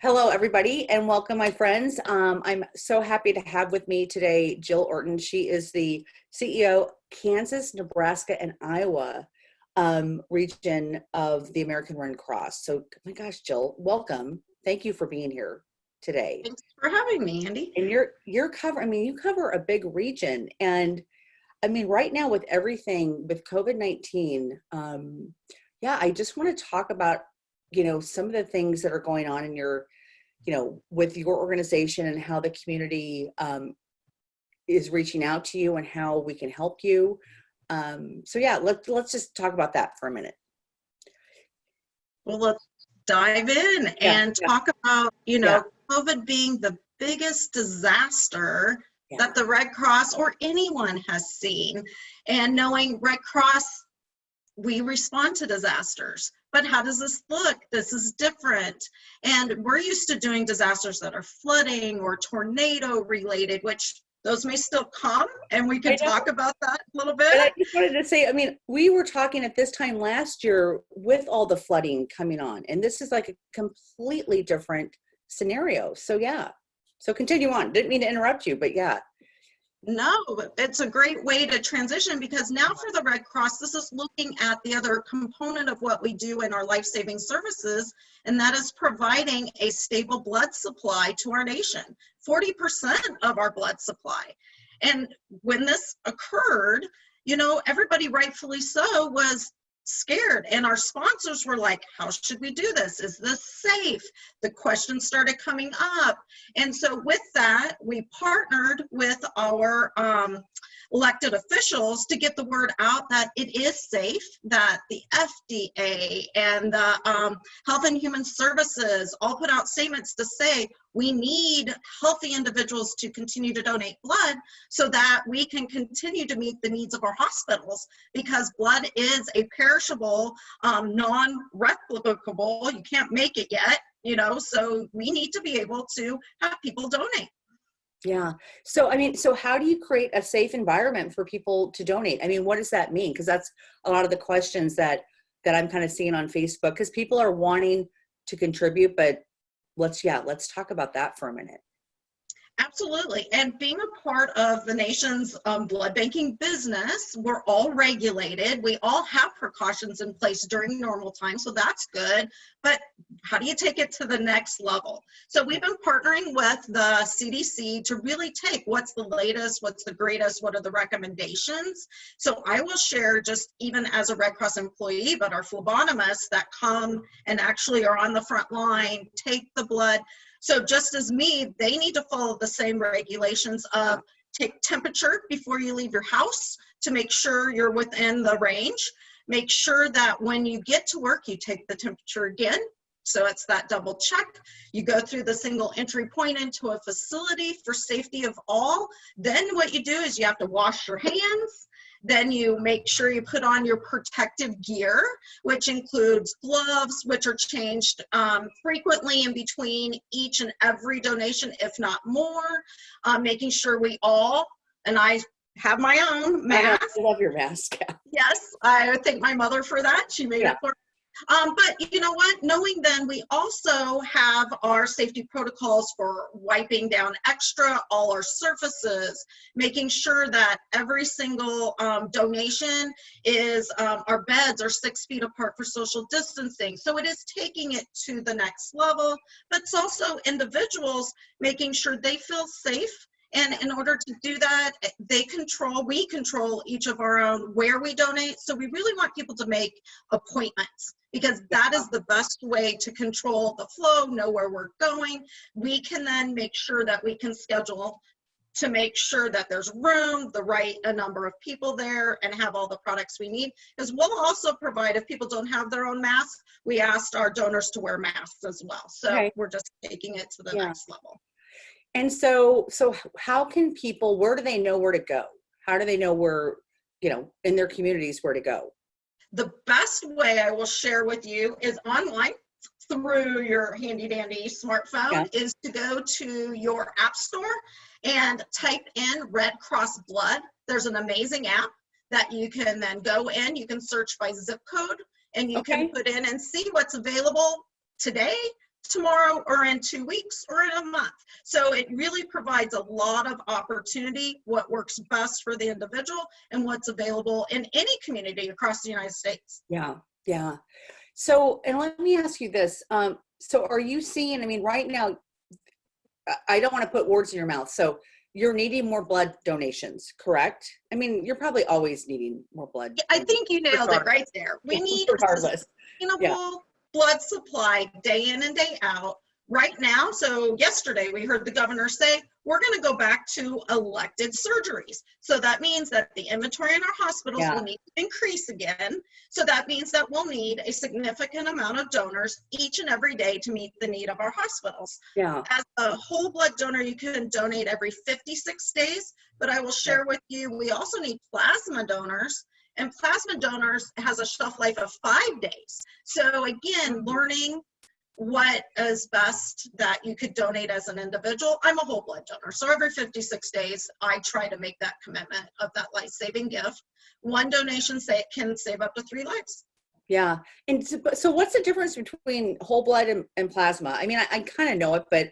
Hello, everybody, and welcome, my friends. I'm so happy to have with me today Jill Orton. She is the CEO, Kansas, Nebraska, and Iowa region of the American Red Cross. So, my gosh, Jill, welcome. Thank you for being here today. Thanks for having me, Andy. And you're cover. I mean, you cover a big region, and I mean, right now with everything with COVID-19, yeah, I just want to talk about some of the things that are going on in your with your organization and how the community is reaching out to you and how we can help you. So yeah, let's just talk about that for a minute. Well, let's dive in and talk about, COVID being the biggest disaster that the Red Cross or anyone has seen. And knowing Red Cross, we respond to disasters. But how does this look? This is different. And we're used to doing disasters that are flooding or tornado related, which those may still come, and we can talk about that a little bit. But I just wanted to say, I mean, we were talking at this time last year with all the flooding coming on, and this is like a completely different scenario. So yeah, so continue on. Didn't mean to interrupt you, but yeah. No, it's a great way to transition, because now for the Red Cross, this is looking at the other component of what we do in our life-saving services, and that is providing a stable blood supply to our nation, 40% of our blood supply. And when this occurred, everybody rightfully so was scared, and our sponsors were like, how should we do this? Is this safe? The questions started coming up, and so with that we partnered with our elected officials to get the word out that it is safe, that the FDA and the Health and Human Services all put out statements to say we need healthy individuals to continue to donate blood so that we can continue to meet the needs of our hospitals, because blood is a perishable, non-replicable, you can't make it yet, so we need to be able to have people donate. Yeah. So, I mean, so how do you create a safe environment for people to donate? I mean, what does that mean? Because that's a lot of the questions that I'm kind of seeing on Facebook, because people are wanting to contribute, but let's talk about that for a minute. Absolutely. And being a part of the nation's blood banking business, we're all regulated. We all have precautions in place during normal times, so that's good. But how do you take it to the next level? So we've been partnering with the CDC to really take what's the latest, what's the greatest, what are the recommendations. So I will share, just even as a Red Cross employee, but our phlebotomists that come and actually are on the front line, take the blood. So just as me, they need to follow the same regulations of take temperature before you leave your house to make sure you're within the range. Make sure that when you get to work, you take the temperature again. So it's that double check. You go through the single entry point into a facility for safety of all. Then what you do is you have to wash your hands. Then you make sure you put on your protective gear, which includes gloves, which are changed frequently in between each and every donation, if not more. Making sure we all, and I have my own mask. I love your mask. Yes, I thank my mother for that. She made it for me. But you know what, knowing then we also have our safety protocols for wiping down extra all our surfaces, making sure that every single donation is, our beds are 6 feet apart for social distancing. So it is taking it to the next level, but it's also individuals making sure they feel safe. And in order to do that, we control each of our own where we donate. So we really want people to make appointments, because that is the best way to control the flow, know where we're going. We can then make sure that we can schedule to make sure that there's room, the right number of people there, and have all the products we need. Because we'll also provide, if people don't have their own masks, we asked our donors to wear masks as well. So we're just taking it to the next level. And so how can people, where do they know where to go? How do they know where, in their communities, where to go? The best way I will share with you is online through your handy dandy smartphone, is to go to your app store and type in Red Cross Blood. There's an amazing app that you can then go in, you can search by zip code, and you can put in and see what's available today, tomorrow or in 2 weeks or in a month. So it really provides a lot of opportunity, what works best for the individual and what's available in any community across the United States. Yeah, yeah. So, and let me ask you this. So are you seeing, I mean, right now, I don't want to put words in your mouth. So you're needing more blood donations, correct? I mean, you're probably always needing more blood. I think you nailed it right there. We need a regardless. Yeah. sustainable blood supply day in and day out right now. So yesterday we heard the governor say, we're going to go back to elected surgeries. So that means that the inventory in our hospitals will need to increase again. So that means that we'll need a significant amount of donors each and every day to meet the need of our hospitals. Yeah. As a whole blood donor, you can donate every 56 days, but I will share with you, we also need plasma donors. And plasma donors has a shelf life of 5 days. So again, learning what is best that you could donate as an individual. I'm a whole blood donor. So every 56 days, I try to make that commitment of that life-saving gift. One donation can save up to 3 lives. Yeah. And so what's the difference between whole blood and plasma? I mean, I kind of know it, but.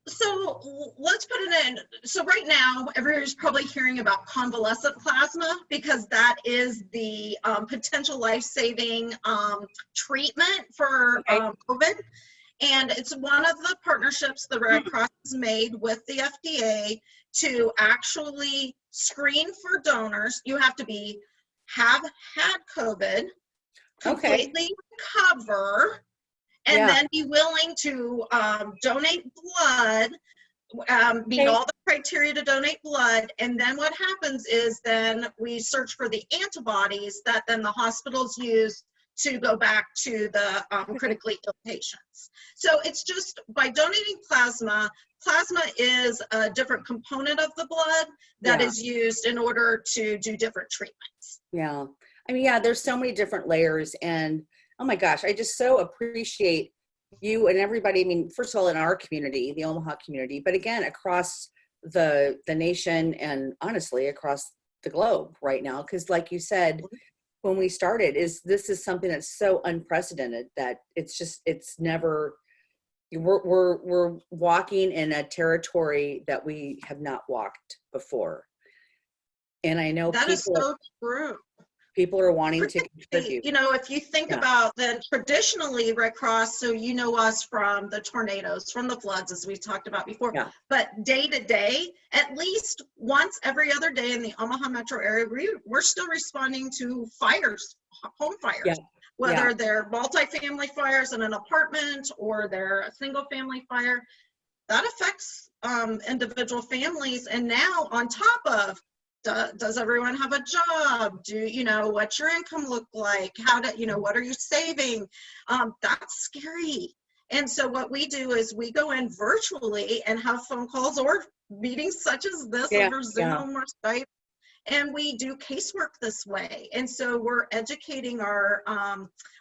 So let's put it in. So right now, everybody's probably hearing about convalescent plasma because that is the potential life-saving treatment for COVID. And it's one of the partnerships the Red Cross has made with the FDA to actually screen for donors. You have to have had COVID, completely recover, and then be willing to donate blood, meet all the criteria to donate blood. And then what happens is then we search for the antibodies that then the hospitals use to go back to the critically ill patients. So it's just by donating plasma, plasma is a different component of the blood that is used in order to do different treatments. Yeah. I mean, yeah, there's so many different layers, and oh my gosh, I just so appreciate you and everybody. I mean, first of all, in our community, the Omaha community, but again, across the nation and honestly, across the globe right now. Because like you said, when we started, this is something that's so unprecedented that it's never, we're walking in a territory that we have not walked before. And I know that is so true. People are wanting to contribute. You know, if you think about then traditionally Red Cross, so you know us from the tornadoes, from the floods, as we talked about before, but day to day, at least once every other day in the Omaha metro area, we're still responding to fires, home fires, whether they're multifamily fires in an apartment or they're a single family fire. That affects individual families. And now on top of, does everyone have a job? What's your income look like? What are you saving? That's scary. And so what we do is we go in virtually and have phone calls or meetings such as this over Zoom or Skype, and we do casework this way. And so we're educating our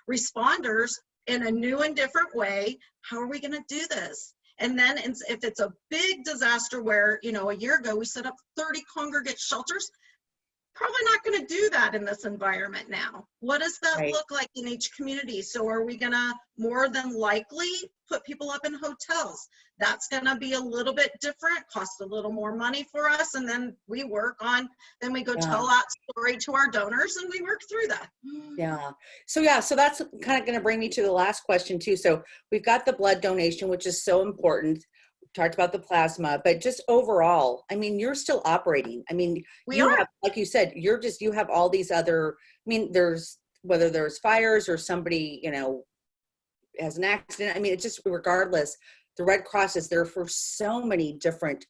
responders in a new and different way. How are we going to do this? And then if it's a big disaster where, a year ago we set up 30 congregate shelters, probably not going to do that in this environment now. What does that look like in each community? So are we going to more than likely put people up in hotels? That's going to be a little bit different, cost a little more money for us. And then we then we go tell that story to our donors and we work through that. Yeah. So that's kind of going to bring me to the last question too. So we've got the blood donation, which is so important. Talked about the plasma, but just overall, I mean, you're still operating. I mean, have, like you said, you have all these other, I mean, whether there's fires or somebody, has an accident. I mean, it's just regardless, the Red Cross is there for so many different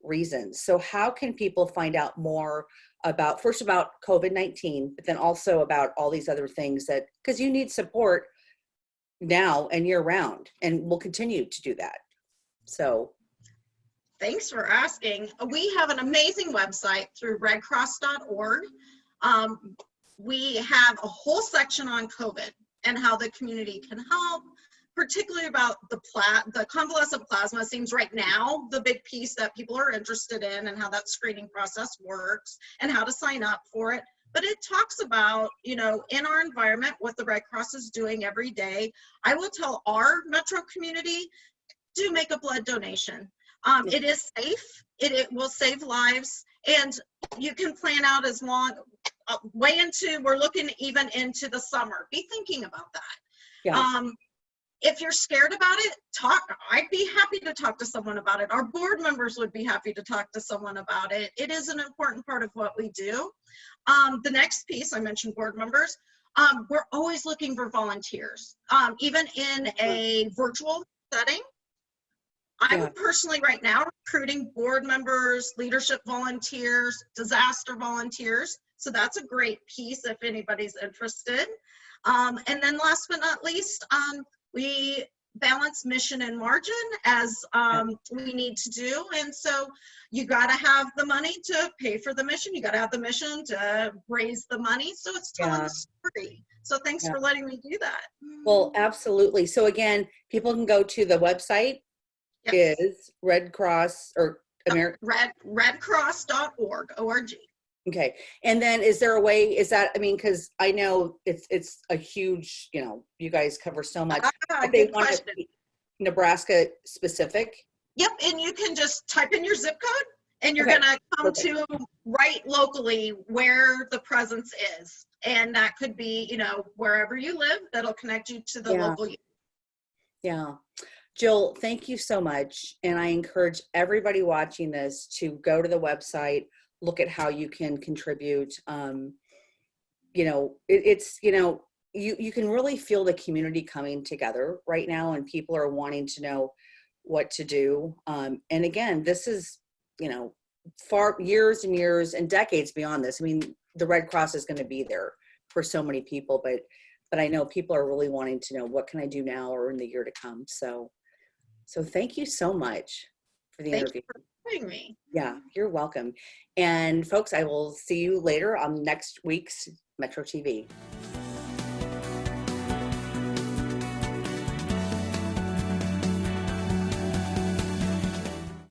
reasons. So how can people find out more about COVID-19, but then also about all these other things because you need support now and year round, and we'll continue to do that. So thanks for asking. We have an amazing website through redcross.org. We have a whole section on COVID and how the community can help, particularly about the convalescent plasma seems right now the big piece that people are interested in, and how that screening process works and how to sign up for it. but it talks about, you know, in our environment, what the Red Cross is doing every day. I will tell our Metro community, do make a blood donation. It is safe, it will save lives, and you can plan out as long, way into, we're looking even into the summer. Be thinking about that. Yeah. If you're scared about it, I'd be happy to talk to someone about it. Our board members would be happy to talk to someone about it. It is an important part of what we do. The next piece, I mentioned board members. We're always looking for volunteers, even in a virtual setting. I'm personally right now recruiting board members, leadership volunteers, disaster volunteers. So that's a great piece if anybody's interested. And then last but not least, we balance mission and margin as we need to do. And so you got to have the money to pay for the mission. You got to have the mission to raise the money. So it's telling the story. So thanks for letting me do that. Well, absolutely. So again, people can go to the website. Is Red Cross or American redcross.org. O-R-G. Okay. And then is there a way, is that, I mean, because I know it's a huge, you know, you guys cover so much. Good question. Nebraska specific? Yep. And you can just type in your zip code and you're going to come to right locally where the presence is. And that could be, you know, wherever you live, that'll connect you to the local. Yeah. Jill, thank you so much. And I encourage everybody watching this to go to the website, look at how you can contribute. You know, it's, you know, you can really feel the community coming together right now, and people are wanting to know what to do. And again, this is, you know, far years and years and decades beyond this. I mean, the Red Cross is going to be there for so many people, but I know people are really wanting to know, what can I do now or in the year to come? So thank you so much for the interview. Thank you for having me. Yeah, you're welcome. And folks, I will see you later on next week's Metro TV.